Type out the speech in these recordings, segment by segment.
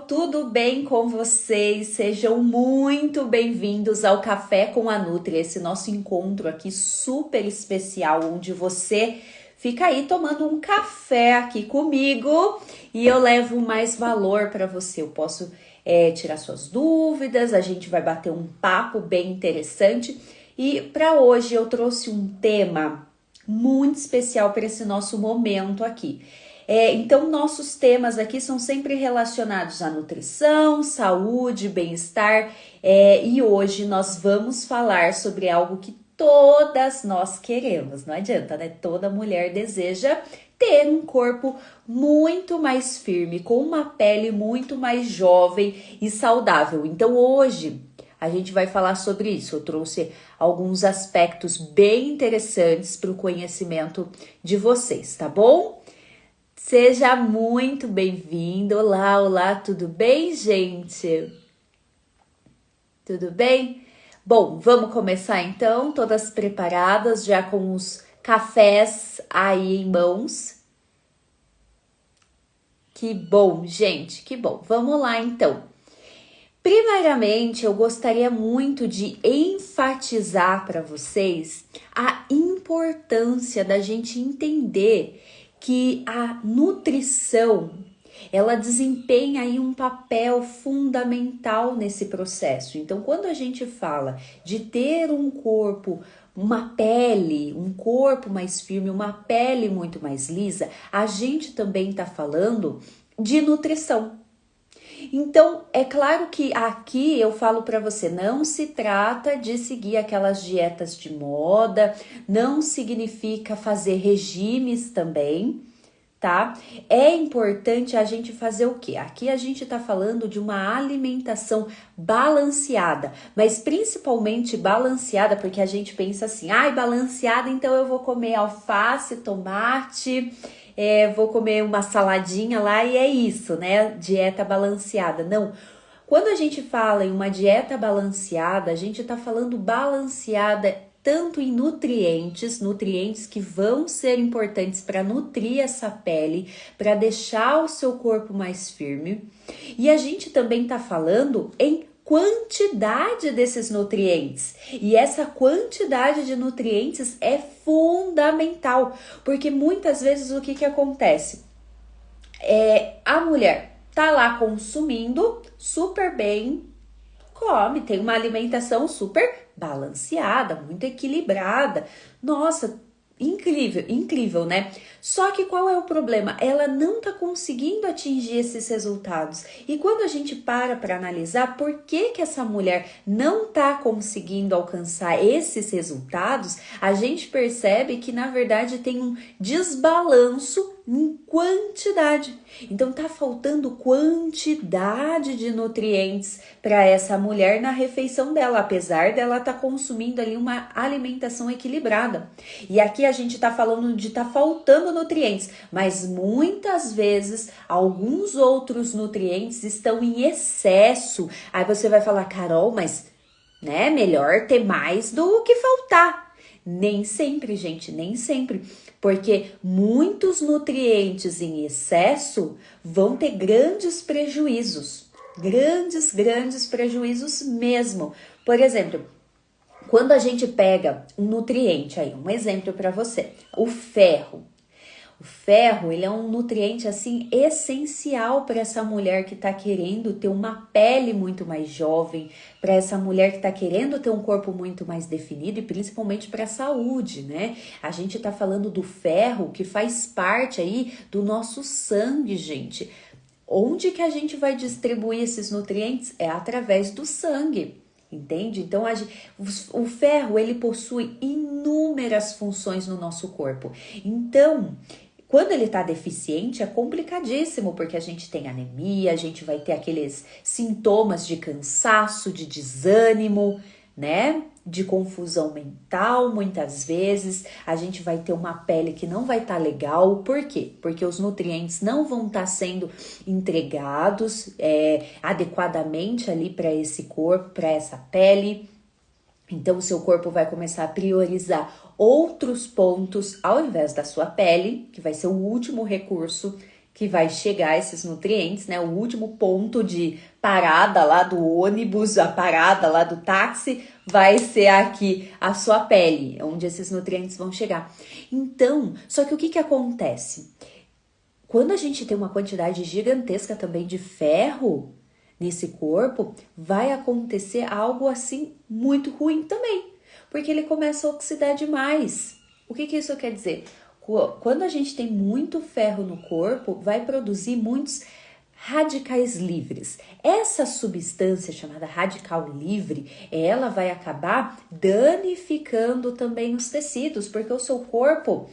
Tudo bem com vocês? Sejam muito bem-vindos ao Café com a Nutri, esse nosso encontro aqui super especial, onde você fica aí tomando um café aqui comigo e eu levo mais valor para você. Eu posso tirar suas dúvidas, a gente vai bater um papo bem interessante e para hoje eu trouxe um tema muito especial para esse nosso momento aqui. Então, nossos temas aqui são sempre relacionados à nutrição, saúde, bem-estar, e hoje nós vamos falar sobre algo que todas nós queremos, não adianta, né? Toda mulher deseja ter um corpo muito mais firme, com uma pele muito mais jovem e saudável. Então, hoje a gente vai falar sobre isso. Eu trouxe alguns aspectos bem interessantes para o conhecimento de vocês, tá bom? Seja muito bem-vindo. Olá, olá, tudo bem, gente? Tudo bem? Bom, vamos começar então, todas preparadas, já com os cafés aí em mãos. Que bom, gente, que bom. Vamos lá então. Primeiramente, eu gostaria muito de enfatizar para vocês a importância da gente entender que a nutrição, ela desempenha aí um papel fundamental nesse processo. Então, quando a gente fala de ter um corpo, uma pele, um corpo mais firme, uma pele muito mais lisa, a gente também está falando de nutrição. Então, é claro que aqui eu falo para você, não se trata de seguir aquelas dietas de moda, não significa fazer regimes também, tá? É importante a gente fazer o quê? Aqui a gente tá falando de uma alimentação balanceada, mas principalmente balanceada porque a gente pensa assim, balanceada, então eu vou comer alface, tomate, vou comer uma saladinha lá e é isso, né? Dieta balanceada. Não. Quando a gente fala em uma dieta balanceada, a gente tá falando balanceada tanto em nutrientes que vão ser importantes para nutrir essa pele, para deixar o seu corpo mais firme. E a gente também tá falando em quantidade desses nutrientes. E essa quantidade de nutrientes é fundamental, porque muitas vezes o que acontece? A mulher tá lá consumindo super bem, come, tem uma alimentação super balanceada, muito equilibrada. Nossa, incrível, incrível, né? Só que qual é o problema? Ela não tá conseguindo atingir esses resultados. E quando a gente para analisar por que essa mulher não tá conseguindo alcançar esses resultados, a gente percebe que na verdade tem um desbalanço em quantidade. Então tá faltando quantidade de nutrientes para essa mulher na refeição dela, apesar dela estar consumindo ali uma alimentação equilibrada. E aqui a gente tá falando de tá faltando nutrientes, mas muitas vezes alguns outros nutrientes estão em excesso. Aí você vai falar, Carol, mas né, melhor ter mais do que faltar. Nem sempre, gente, nem sempre. Porque muitos nutrientes em excesso vão ter grandes prejuízos. Grandes prejuízos mesmo. Por exemplo, quando a gente pega um nutriente aí, um exemplo para você, o ferro. O ferro, ele é um nutriente assim essencial para essa mulher que está querendo ter uma pele muito mais jovem, para essa mulher que está querendo ter um corpo muito mais definido e principalmente para a saúde, né? A gente está falando do ferro que faz parte aí do nosso sangue, gente. Onde que a gente vai distribuir esses nutrientes? É através do sangue. Entende? Então, o ferro, ele possui inúmeras funções no nosso corpo. Então, quando ele tá deficiente, é complicadíssimo, porque a gente tem anemia, a gente vai ter aqueles sintomas de cansaço, de desânimo, né? De confusão mental, muitas vezes. A gente vai ter uma pele que não vai estar legal. Por quê? Porque os nutrientes não vão estar sendo entregados adequadamente ali para esse corpo, para essa pele. Então, o seu corpo vai começar a priorizar outros pontos ao invés da sua pele, que vai ser o último recurso que vai chegar esses nutrientes, né? O último ponto de parada lá do ônibus, a parada lá do táxi, vai ser aqui a sua pele, onde esses nutrientes vão chegar. Então, só que o que que acontece? Quando a gente tem uma quantidade gigantesca também de ferro nesse corpo, vai acontecer algo assim muito ruim também, porque ele começa a oxidar demais. O que que isso quer dizer? Quando a gente tem muito ferro no corpo, vai produzir muitos radicais livres. Essa substância chamada radical livre, ela vai acabar danificando também os tecidos, porque o seu corpo,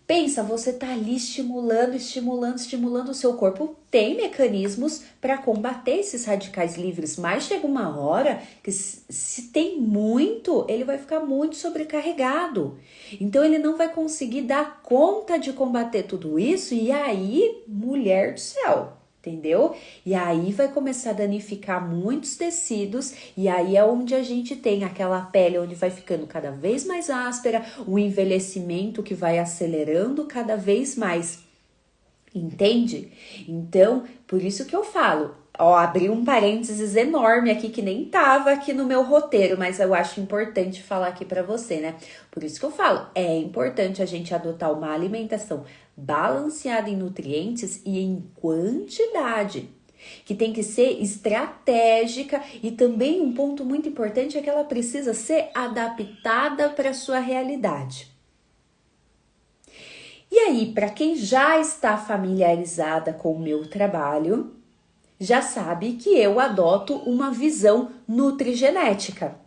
pensa, você tá ali estimulando o seu corpo. Tem mecanismos para combater esses radicais livres, mas chega uma hora que se tem muito, ele vai ficar muito sobrecarregado. Então ele não vai conseguir dar conta de combater tudo isso e aí, mulher do céu, entendeu? E aí vai começar a danificar muitos tecidos e aí é onde a gente tem aquela pele onde vai ficando cada vez mais áspera, o envelhecimento que vai acelerando cada vez mais. Entende? Então, por isso que eu falo, ó, abri um parênteses enorme aqui que nem tava aqui no meu roteiro, mas eu acho importante falar aqui pra você, né? Por isso que eu falo, é importante a gente adotar uma alimentação balanceada em nutrientes e em quantidade, que tem que ser estratégica e também um ponto muito importante é que ela precisa ser adaptada para a sua realidade. E aí, para quem já está familiarizada com o meu trabalho, já sabe que eu adoto uma visão nutrigenética,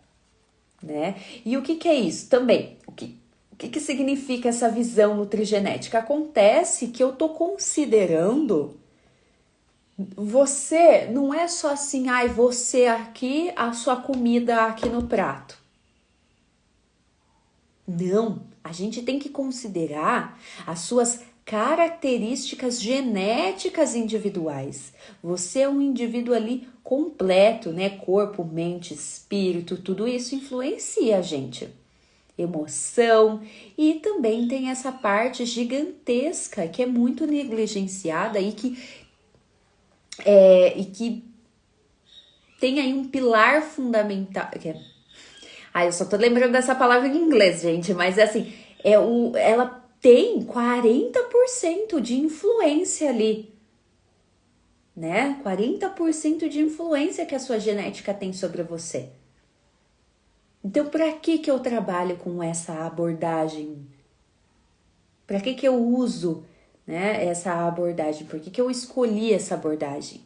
né? E o que que é isso também? O que significa essa visão nutrigenética? Acontece que eu tô considerando você, não é só assim, ai, você aqui, a sua comida aqui no prato. Não, a gente tem que considerar as suas características genéticas individuais. Você é um indivíduo ali completo, né? Corpo, mente, espírito, tudo isso influencia a gente. Emoção e também tem essa parte gigantesca que é muito negligenciada e que tem aí um pilar fundamental. Eu só tô lembrando dessa palavra em inglês, gente, mas assim, ela tem 40% de influência ali, né? 40% de influência que a sua genética tem sobre você. Então, para que eu trabalho com essa abordagem? Para que eu uso, né, essa abordagem? Por que eu escolhi essa abordagem?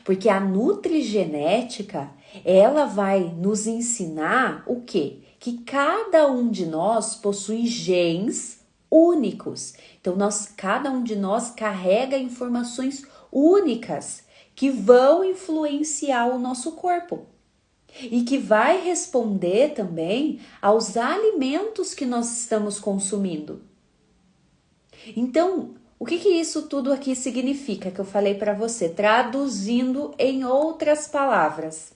Porque a nutrigenética, ela vai nos ensinar o quê? Que cada um de nós possui genes únicos. Então, cada um de nós carrega informações únicas que vão influenciar o nosso corpo. E que vai responder também aos alimentos que nós estamos consumindo. Então, o que isso tudo aqui significa que eu falei para você, traduzindo em outras palavras?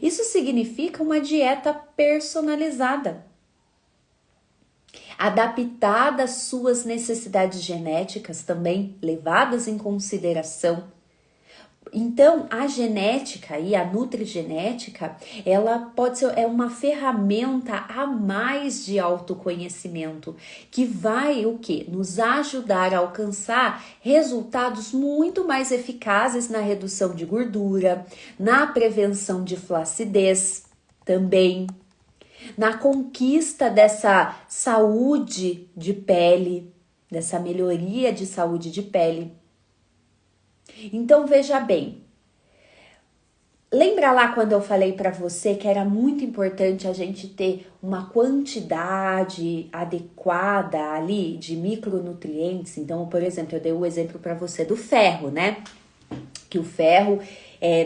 Isso significa uma dieta personalizada, adaptada às suas necessidades genéticas, também levadas em consideração. Então, a genética e a nutrigenética, ela pode ser uma ferramenta a mais de autoconhecimento, que vai o quê? Nos ajudar a alcançar resultados muito mais eficazes na redução de gordura, na prevenção de flacidez também, na conquista dessa saúde de pele, dessa melhoria de saúde de pele. Então, veja bem, lembra lá quando eu falei para você que era muito importante a gente ter uma quantidade adequada ali de micronutrientes? Então, por exemplo, eu dei o exemplo para você do ferro, né? Que o ferro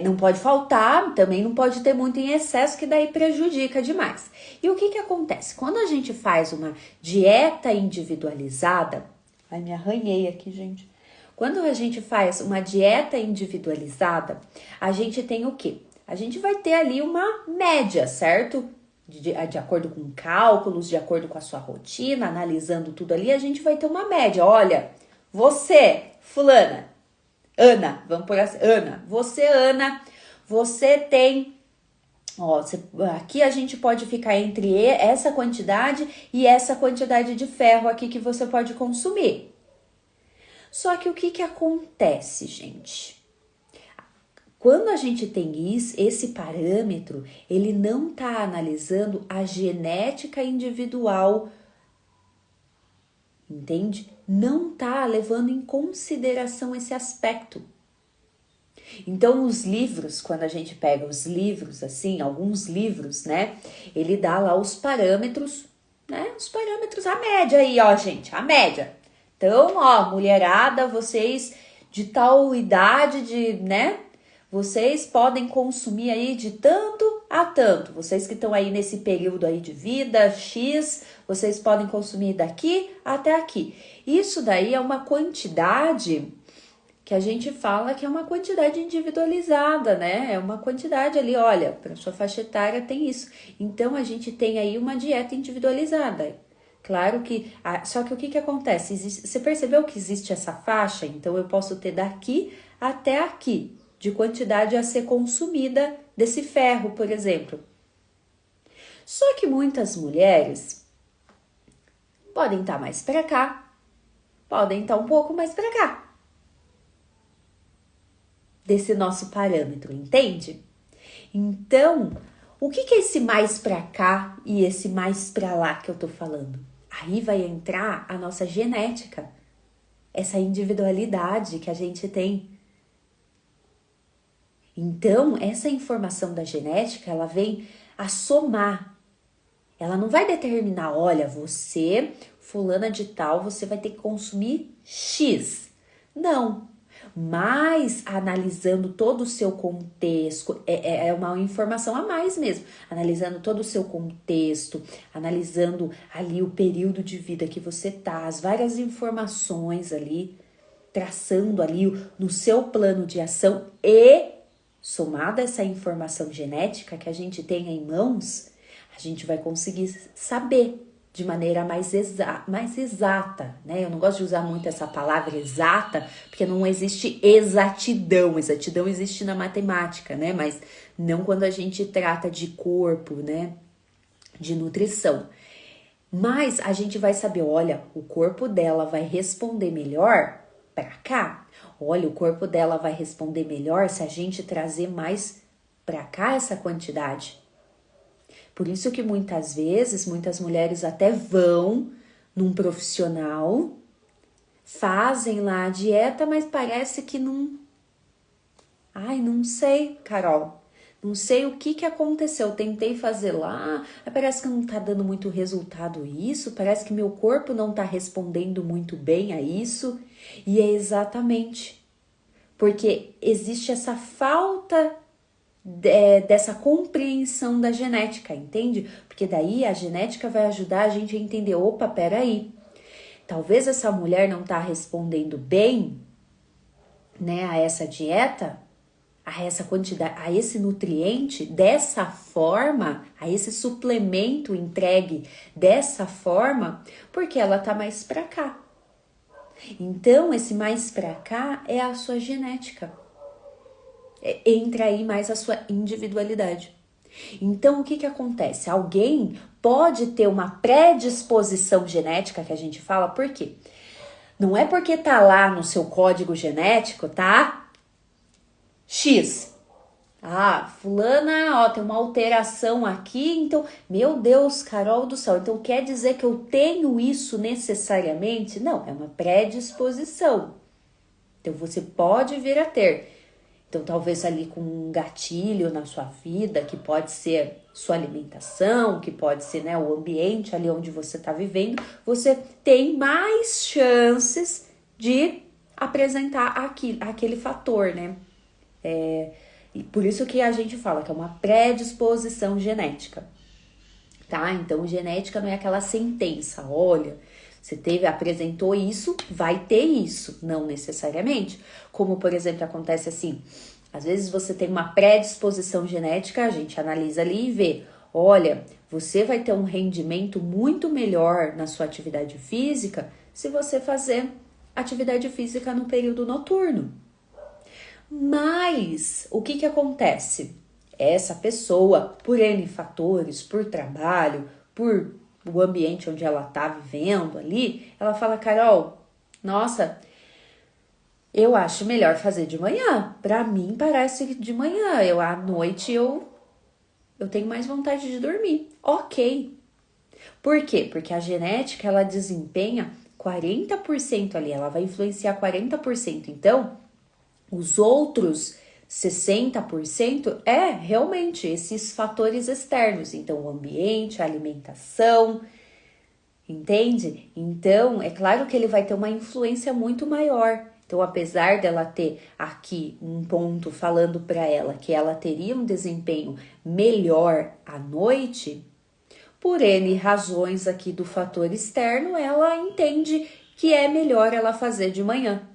não pode faltar, também não pode ter muito em excesso, que daí prejudica demais. E o que acontece? Quando a gente faz uma dieta individualizada... Ai, me arranhei aqui, gente. Quando a gente faz uma dieta individualizada, a gente tem o quê? A gente vai ter ali uma média, certo? De acordo com cálculos, de acordo com a sua rotina, analisando tudo ali, a gente vai ter uma média. Olha, você fulana, Ana, vamos por assim, Ana, você tem, ó, aqui a gente pode ficar entre essa quantidade e essa quantidade de ferro aqui que você pode consumir. Só que o que acontece, gente? Quando a gente tem esse parâmetro, ele não está analisando a genética individual, entende? Não está levando em consideração esse aspecto. Então, os livros, quando a gente pega os livros, assim, alguns livros, né? Ele dá lá os parâmetros, né? Os parâmetros, a média aí, ó, gente, a média. Então, ó, mulherada, vocês de tal idade, né? Vocês podem consumir aí de tanto a tanto. Vocês que estão aí nesse período aí de vida, X, vocês podem consumir daqui até aqui. Isso daí é uma quantidade que a gente fala que é uma quantidade individualizada, né? É uma quantidade ali, olha, para sua faixa etária tem isso. Então, a gente tem aí uma dieta individualizada. Claro que, só que o que acontece? Você percebeu que existe essa faixa? Então, eu posso ter daqui até aqui, de quantidade a ser consumida desse ferro, por exemplo. Só que muitas mulheres podem estar mais para cá, podem estar um pouco mais para cá desse nosso parâmetro, entende? Então, o que é esse mais para cá e esse mais para lá que eu tô falando? Aí vai entrar a nossa genética, essa individualidade que a gente tem. Então, essa informação da genética, ela vem a somar. Ela não vai determinar, olha, você, fulana de tal, você vai ter que consumir X. Não. Mas analisando todo o seu contexto, é uma informação a mais mesmo. Analisando todo o seu contexto, analisando ali o período de vida que você tá, as várias informações ali, traçando ali no seu plano de ação e somada essa informação genética que a gente tem em mãos, a gente vai conseguir saber de maneira mais exata, né? Eu não gosto de usar muito essa palavra exata, porque não existe exatidão. Exatidão existe na matemática, né? Mas não quando a gente trata de corpo, né? De nutrição. Mas a gente vai saber, olha, o corpo dela vai responder melhor para cá. Olha, o corpo dela vai responder melhor se a gente trazer mais para cá essa quantidade. Por isso que muitas vezes, muitas mulheres até vão num profissional, fazem lá a dieta, mas parece que não... Ai, não sei, Carol. Não sei o que aconteceu. Tentei fazer lá, mas parece que não tá dando muito resultado isso. Parece que meu corpo não tá respondendo muito bem a isso. E é exatamente porque existe essa falta dessa compreensão da genética, entende? Porque daí a genética vai ajudar a gente a entender, opa, peraí, talvez essa mulher não tá respondendo bem, né, a essa dieta, a essa quantidade, a esse nutriente, dessa forma, a esse suplemento entregue dessa forma, porque ela tá mais pra cá. Então, esse mais pra cá é a sua genética. Entra aí mais a sua individualidade. Então, o que acontece? Alguém pode ter uma predisposição genética, que a gente fala, por quê? Não é porque tá lá no seu código genético, tá? X. Ah, fulana, ó, tem uma alteração aqui, então, meu Deus, Carol do céu, então quer dizer que eu tenho isso necessariamente? Não, é uma predisposição. Então, você pode vir a ter. Então, talvez ali com um gatilho na sua vida, que pode ser sua alimentação, que pode ser, né, o ambiente ali onde você está vivendo, você tem mais chances de apresentar aquele fator, né? E por isso que a gente fala que é uma predisposição genética, tá? Então, genética não é aquela sentença, olha, você apresentou isso, vai ter isso. Não necessariamente. Como, por exemplo, acontece assim, às vezes você tem uma predisposição genética, a gente analisa ali e vê, olha, você vai ter um rendimento muito melhor na sua atividade física se você fazer atividade física no período noturno. Mas o que acontece? Essa pessoa, por N fatores, por trabalho, por o ambiente onde ela tá vivendo ali, ela fala, Carol, nossa, eu acho melhor fazer de manhã. Pra mim parece de manhã. À noite eu tenho mais vontade de dormir. Ok. Por quê? Porque a genética ela desempenha 40% ali, ela vai influenciar 40%. Então, os outros 60% é realmente esses fatores externos. Então, o ambiente, a alimentação, entende? Então, é claro que ele vai ter uma influência muito maior. Então, apesar dela ter aqui um ponto falando para ela que ela teria um desempenho melhor à noite, por N razões aqui do fator externo, ela entende que é melhor ela fazer de manhã.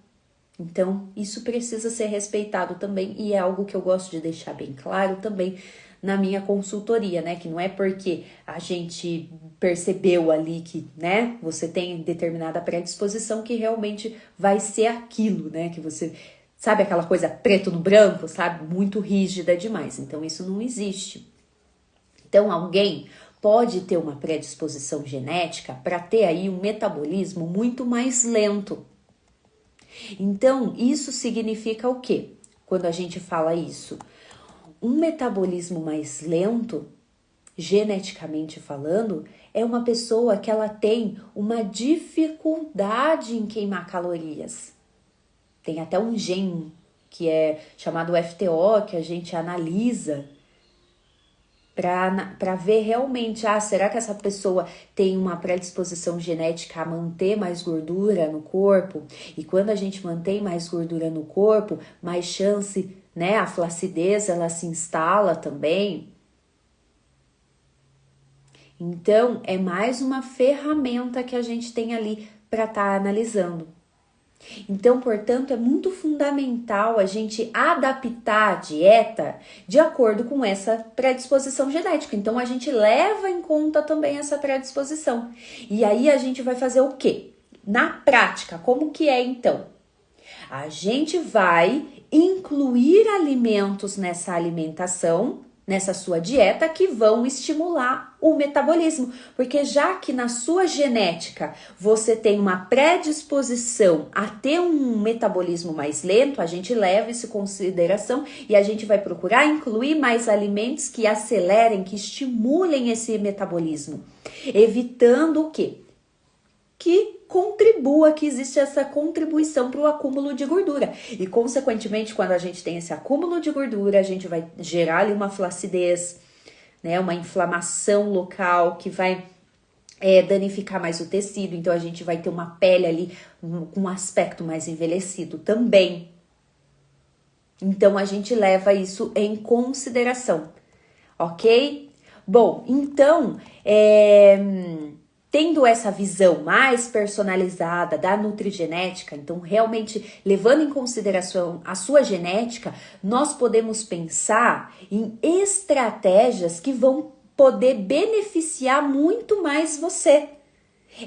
Então, isso precisa ser respeitado também e é algo que eu gosto de deixar bem claro também na minha consultoria, né? Que não é porque a gente percebeu ali que, né, você tem determinada predisposição que realmente vai ser aquilo, né? Que você, sabe aquela coisa preto no branco, sabe? Muito rígida demais. Então, isso não existe. Então, alguém pode ter uma predisposição genética para ter aí um metabolismo muito mais lento. Então, isso significa o quê? Quando a gente fala isso, um metabolismo mais lento, geneticamente falando, é uma pessoa que ela tem uma dificuldade em queimar calorias. Tem até um gene que é chamado FTO, que a gente analisa para ver realmente, será que essa pessoa tem uma predisposição genética a manter mais gordura no corpo? E quando a gente mantém mais gordura no corpo, mais chance, né, a flacidez ela se instala também. Então, é mais uma ferramenta que a gente tem ali para estar analisando. Então, portanto, é muito fundamental a gente adaptar a dieta de acordo com essa predisposição genética. Então, a gente leva em conta também essa predisposição. E aí, a gente vai fazer o quê? Na prática, como que é então? A gente vai incluir alimentos nessa alimentação, nessa sua dieta, que vão estimular o metabolismo, porque já que na sua genética você tem uma predisposição a ter um metabolismo mais lento, a gente leva isso em consideração e a gente vai procurar incluir mais alimentos que acelerem, que estimulem esse metabolismo, evitando o quê? Que contribua, que existe essa contribuição para o acúmulo de gordura. E, consequentemente, quando a gente tem esse acúmulo de gordura, a gente vai gerar ali uma flacidez, né, uma inflamação local que vai danificar mais o tecido. Então, a gente vai ter uma pele ali com um aspecto mais envelhecido também. Então, a gente leva isso em consideração, ok? Bom, então, tendo essa visão mais personalizada da nutrigenética, então realmente levando em consideração a sua genética, nós podemos pensar em estratégias que vão poder beneficiar muito mais você.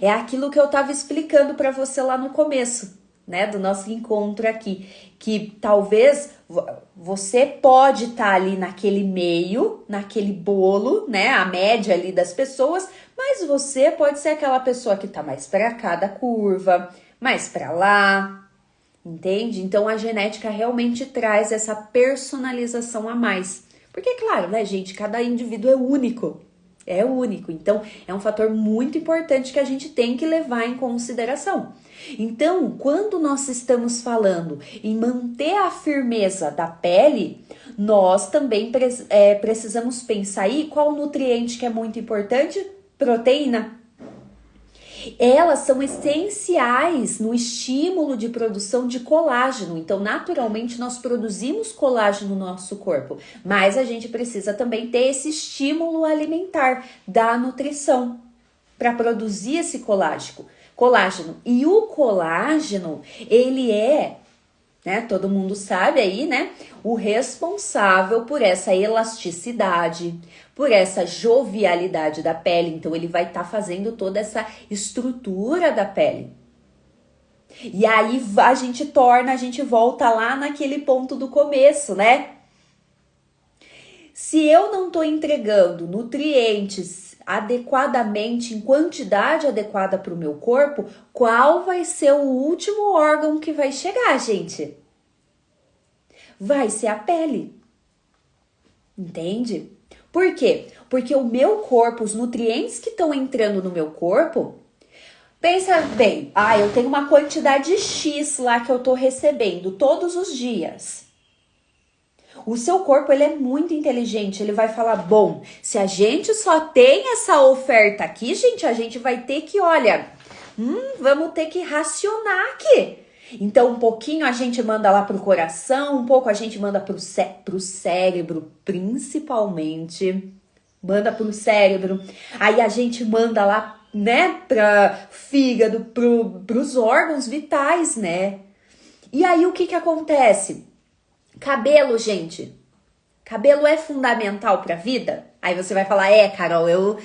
É aquilo que eu estava explicando para você lá no começo, né, do nosso encontro aqui, que talvez você pode estar ali naquele meio, naquele bolo, né, a média ali das pessoas, mas você pode ser aquela pessoa que tá mais para cá da curva, mais para lá, entende? Então a genética realmente traz essa personalização a mais. Porque, claro, né, gente, cada indivíduo é único. É único, então é um fator muito importante que a gente tem que levar em consideração. Então, quando nós estamos falando em manter a firmeza da pele, nós também precisamos pensar aí qual nutriente que é muito importante? Proteína. Elas são essenciais no estímulo de produção de colágeno. Então, naturalmente, nós produzimos colágeno no nosso corpo, mas a gente precisa também ter esse estímulo alimentar da nutrição para produzir esse colágeno. E o colágeno, ele é, né, todo mundo sabe aí, né, o responsável por essa elasticidade, por essa jovialidade da pele. Então, ele vai estar fazendo toda essa estrutura da pele. E aí a gente volta lá naquele ponto do começo, né? Se eu não tô entregando nutrientes adequadamente, em quantidade adequada para o meu corpo, qual vai ser o último órgão que vai chegar, gente? Vai ser a pele. Entende? Por quê? Porque o meu corpo, os nutrientes que estão entrando no meu corpo, pensa bem, eu tenho uma quantidade X lá que eu tô recebendo todos os dias. O seu corpo, ele é muito inteligente, ele vai falar, bom, se a gente só tem essa oferta aqui, gente, a gente vai ter que, olha, vamos ter que racionar aqui. Então, um pouquinho a gente manda lá pro coração, um pouco a gente manda pro cérebro, principalmente, manda pro cérebro, aí a gente manda lá, né, pra fígado, pros órgãos vitais, né? E aí, o que acontece? Cabelo, gente, cabelo é fundamental pra vida? Aí você vai falar, Carol,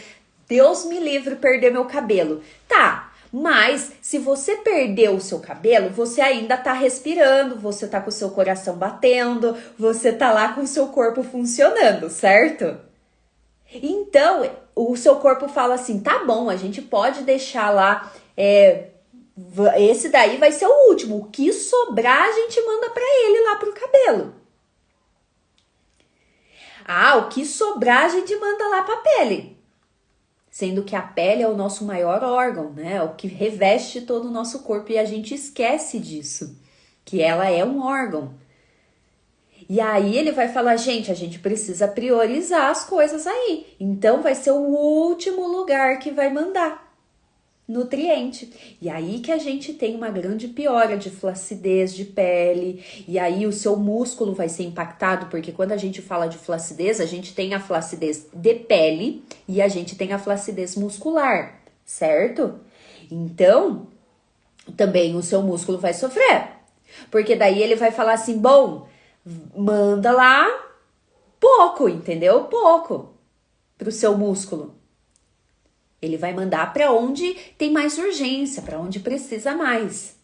Deus me livre perder meu cabelo. Tá, mas se você perdeu o seu cabelo, você ainda tá respirando, você tá com o seu coração batendo, você tá lá com o seu corpo funcionando, certo? Então, o seu corpo fala assim, tá bom, a gente pode deixar lá, esse daí vai ser o último, o que sobrar a gente manda pra ele lá pro cabelo. O que sobrar a gente manda lá pra pele. Sendo que a pele é o nosso maior órgão, né? É o que reveste todo o nosso corpo e a gente esquece disso, que ela é um órgão. E aí ele vai falar, gente, a gente precisa priorizar as coisas aí. Então vai ser o último lugar que vai mandar nutriente. E aí que a gente tem uma grande piora de flacidez de pele, e aí o seu músculo vai ser impactado, porque quando a gente fala de flacidez, a gente tem a flacidez de pele e a gente tem a flacidez muscular, certo? Então, também o seu músculo vai sofrer, porque daí ele vai falar assim, bom, manda lá pouco, entendeu? Pouco pro seu músculo. Ele vai mandar para onde tem mais urgência, para onde precisa mais.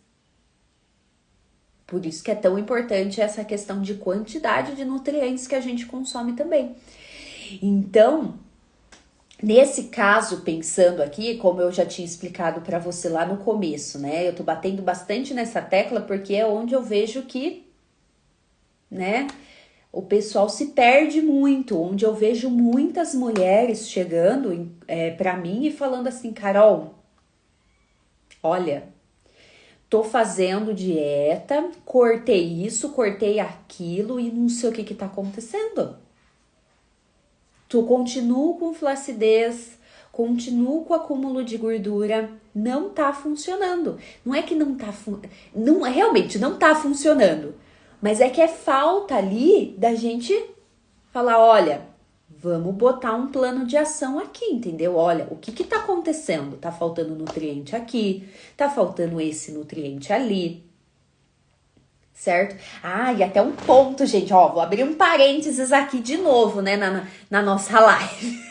Por isso que é tão importante essa questão de quantidade de nutrientes que a gente consome também. Então, nesse caso, pensando aqui, como eu já tinha explicado para você lá no começo, né? Eu tô batendo bastante nessa tecla porque é onde eu vejo que, né, o pessoal se perde muito, onde eu vejo muitas mulheres chegando pra mim e falando assim, Carol, olha, tô fazendo dieta, cortei isso, cortei aquilo e não sei o que tá acontecendo. Continuo com flacidez, continuo com acúmulo de gordura, não tá funcionando. Não é que realmente não tá funcionando. Mas é que é falta ali da gente falar, olha, vamos botar um plano de ação aqui, entendeu? Olha, o que tá acontecendo? Tá faltando nutriente aqui, tá faltando esse nutriente ali, certo? E até um ponto, gente, vou abrir um parênteses aqui de novo, né, na nossa live,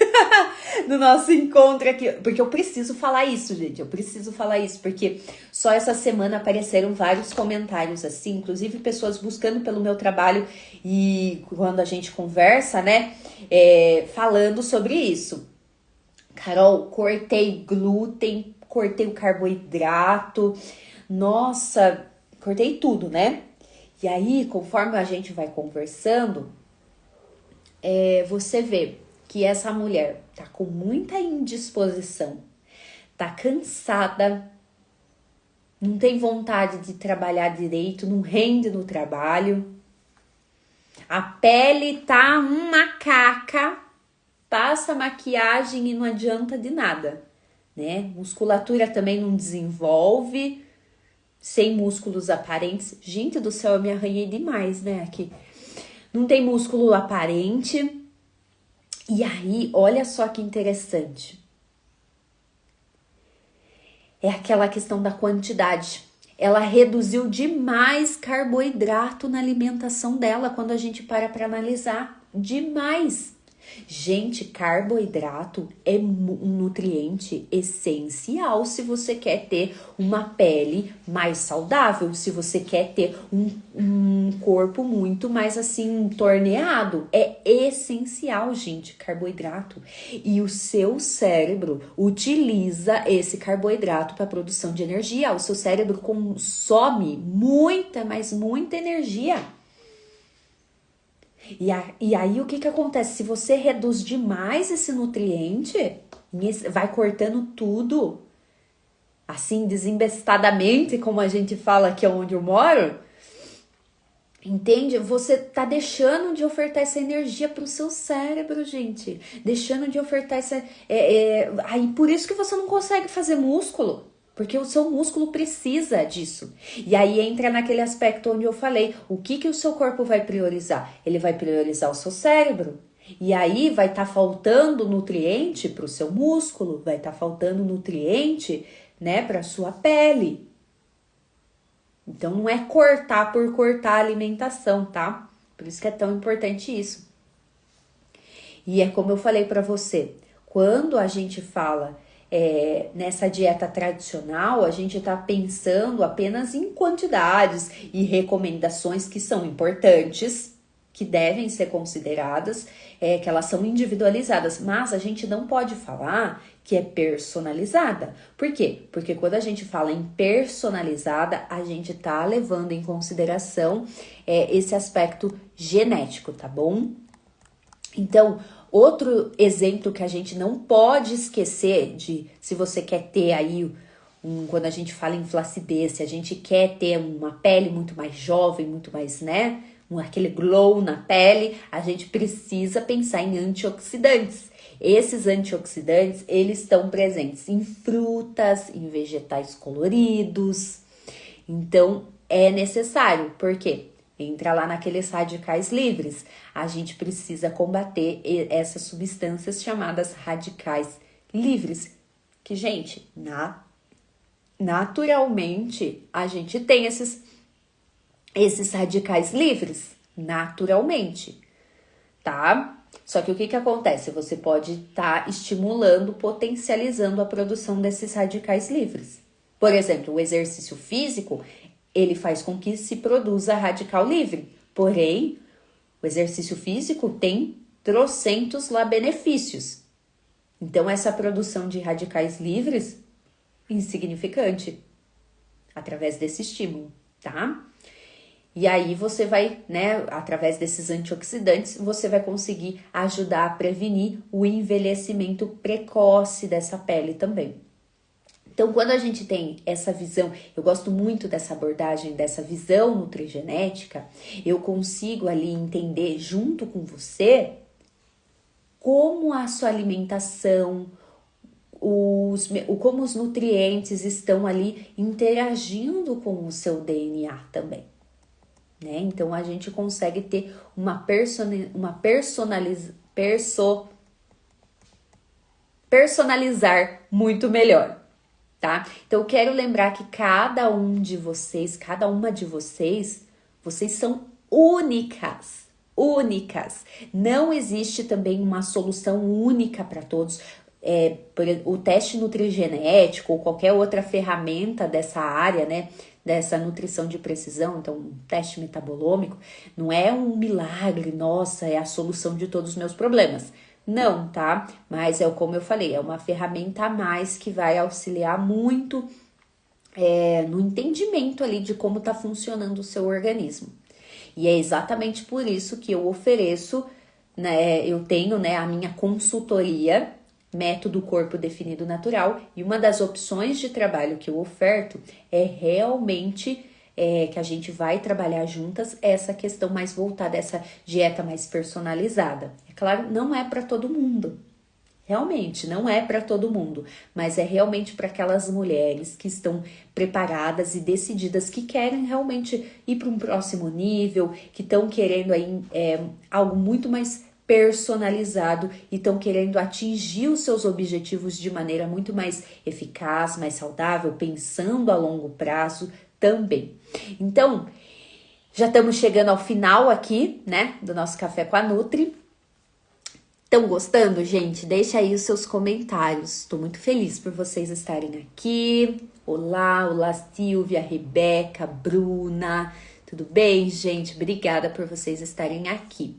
no nosso encontro aqui, porque eu preciso falar isso, gente, porque só essa semana apareceram vários comentários assim, inclusive pessoas buscando pelo meu trabalho e quando a gente conversa, né, falando sobre isso. Carol, cortei glúten, cortei o carboidrato, nossa, cortei tudo, né? E aí, conforme a gente vai conversando, você vê que essa mulher tá com muita indisposição, tá cansada, não tem vontade de trabalhar direito, não rende no trabalho, a pele tá uma caca, passa maquiagem e não adianta de nada, né? Musculatura também não desenvolve, sem músculos aparentes. Gente do céu, eu me arranhei demais, né? Aqui. Não tem músculo aparente. E aí, olha só que interessante. É aquela questão da quantidade. Ela reduziu demais carboidrato na alimentação dela quando a gente para analisar. Demais. Gente, carboidrato é um nutriente essencial se você quer ter uma pele mais saudável, se você quer ter um corpo muito mais assim torneado. É essencial, gente, carboidrato. E o seu cérebro utiliza esse carboidrato para produção de energia. O seu cérebro consome muita, mas muita energia. E aí o que acontece? Se você reduz demais esse nutriente, vai cortando tudo, assim, desembestadamente, como a gente fala aqui onde eu moro, entende? Você tá deixando de ofertar essa energia pro seu cérebro, gente. Deixando de ofertar essa... aí por isso que você não consegue fazer músculo. Porque o seu músculo precisa disso. E aí entra naquele aspecto onde eu falei, o que o seu corpo vai priorizar? Ele vai priorizar o seu cérebro. E aí vai estar faltando nutriente para o seu músculo, vai estar faltando nutriente, né, para a sua pele. Então não é cortar por cortar a alimentação, tá? Por isso que é tão importante isso. E é como eu falei para você, quando a gente fala nessa dieta tradicional, a gente está pensando apenas em quantidades e recomendações que são importantes, que devem ser consideradas, que elas são individualizadas, mas a gente não pode falar que é personalizada. Por quê? Porque quando a gente fala em personalizada, a gente tá levando em consideração esse aspecto genético, tá bom? Então, outro exemplo que a gente não pode esquecer de, se você quer ter aí, quando a gente fala em flacidez, se a gente quer ter uma pele muito mais jovem, muito mais, né, aquele glow na pele, a gente precisa pensar em antioxidantes. Esses antioxidantes, eles estão presentes em frutas, em vegetais coloridos. Então, é necessário, por quê? Entra lá naqueles radicais livres. A gente precisa combater essas substâncias chamadas radicais livres. Que, gente, naturalmente, a gente tem esses radicais livres. Naturalmente, tá? Só que o que acontece? Você pode estar estimulando, potencializando a produção desses radicais livres. Por exemplo, o exercício físico, ele faz com que se produza radical livre. Porém, o exercício físico tem trocentos lá benefícios. Então, essa produção de radicais livres, insignificante, através desse estímulo, tá? E aí você vai, né, através desses antioxidantes, você vai conseguir ajudar a prevenir o envelhecimento precoce dessa pele também. Então, quando a gente tem essa visão, eu gosto muito dessa abordagem, dessa visão nutrigenética, eu consigo ali entender junto com você como a sua alimentação, como os nutrientes estão ali interagindo com o seu DNA também, né? Então, a gente consegue ter personalizar muito melhor. Tá? Então, eu quero lembrar que cada uma de vocês, vocês são únicas. Não existe também uma solução única para todos. O teste nutrigenético ou qualquer outra ferramenta dessa área, né? Dessa nutrição de precisão, então um teste metabolômico, não é um milagre, nossa, é a solução de todos os meus problemas. Não, tá? Mas como eu falei, é uma ferramenta a mais que vai auxiliar muito no entendimento ali de como tá funcionando o seu organismo. E é exatamente por isso que eu ofereço, né, eu tenho, né, a minha consultoria, Método Corpo Definido Natural, e uma das opções de trabalho que eu oferto é realmente que a gente vai trabalhar juntas essa questão mais voltada, essa dieta mais personalizada. É claro, não é para todo mundo. Realmente, não é para todo mundo, mas é realmente para aquelas mulheres que estão preparadas e decididas, que querem realmente ir para um próximo nível, que estão querendo aí algo muito mais personalizado e estão querendo atingir os seus objetivos de maneira muito mais eficaz, mais saudável, pensando a longo prazo também. Então, já estamos chegando ao final aqui, né, do nosso Café com a Nutri. Estão gostando, gente? Deixa aí os seus comentários. Estou muito feliz por vocês estarem aqui. Olá, Silvia, Rebeca, Bruna. Tudo bem, gente? Obrigada por vocês estarem aqui.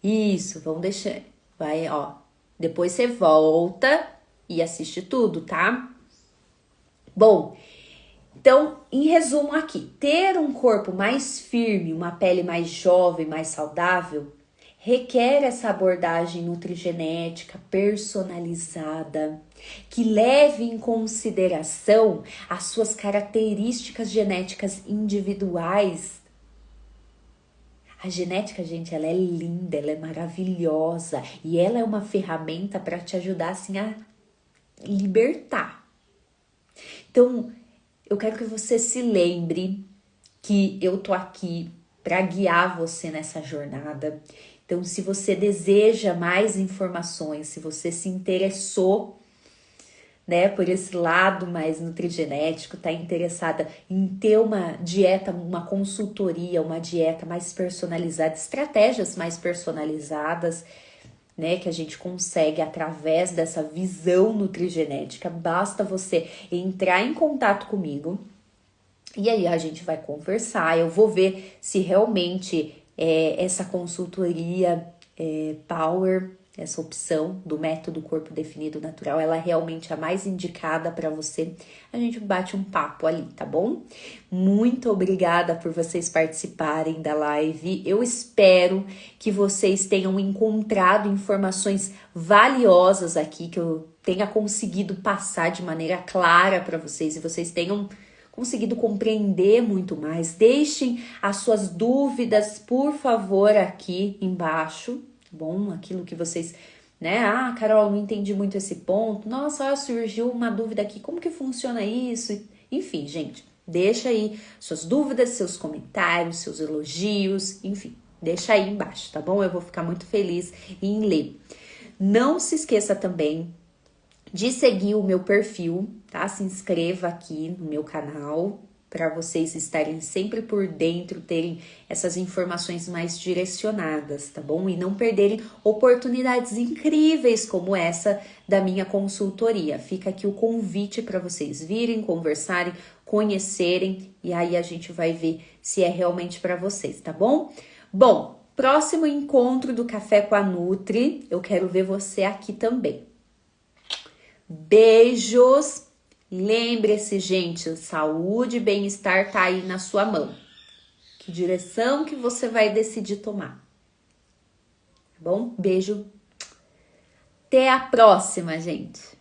Isso, vamos deixar. Vai, ó. Depois você volta e assiste tudo, tá? Bom, então, em resumo aqui, ter um corpo mais firme, uma pele mais jovem, mais saudável, requer essa abordagem nutrigenética personalizada, que leve em consideração as suas características genéticas individuais. A genética, gente, ela é linda, ela é maravilhosa e ela é uma ferramenta para te ajudar assim a libertar. Então, eu quero que você se lembre que eu tô aqui para guiar você nessa jornada. Então, se você deseja mais informações, se você se interessou, né, por esse lado mais nutrigenético, tá interessada em ter uma dieta, uma consultoria, uma dieta mais personalizada, estratégias mais personalizadas, né, que a gente consegue através dessa visão nutrigenética, basta você entrar em contato comigo e aí a gente vai conversar, eu vou ver se realmente essa consultoria Power, essa opção do método corpo definido natural, ela é realmente a mais indicada para você. A gente bate um papo ali, tá bom? Muito obrigada por vocês participarem da live. Eu espero que vocês tenham encontrado informações valiosas aqui, que eu tenha conseguido passar de maneira clara para vocês e vocês tenham conseguido compreender muito mais. Deixem as suas dúvidas, por favor, aqui embaixo. Bom, aquilo que vocês, né? Ah, Carol, não entendi muito esse ponto. Nossa, surgiu uma dúvida aqui. Como que funciona isso? Enfim, gente, deixa aí suas dúvidas, seus comentários, seus elogios, enfim, deixa aí embaixo, tá bom? Eu vou ficar muito feliz em ler. Não se esqueça também de seguir o meu perfil, tá? Se inscreva aqui no meu canal para vocês estarem sempre por dentro, terem essas informações mais direcionadas, tá bom? E não perderem oportunidades incríveis como essa da minha consultoria. Fica aqui o convite para vocês virem, conversarem, conhecerem e aí a gente vai ver se é realmente para vocês, tá bom? Bom, próximo encontro do Café com a Nutri, eu quero ver você aqui também. Beijos! Lembre-se, gente, saúde e bem-estar tá aí na sua mão. Que direção que você vai decidir tomar? Tá bom? Beijo. Até a próxima, gente.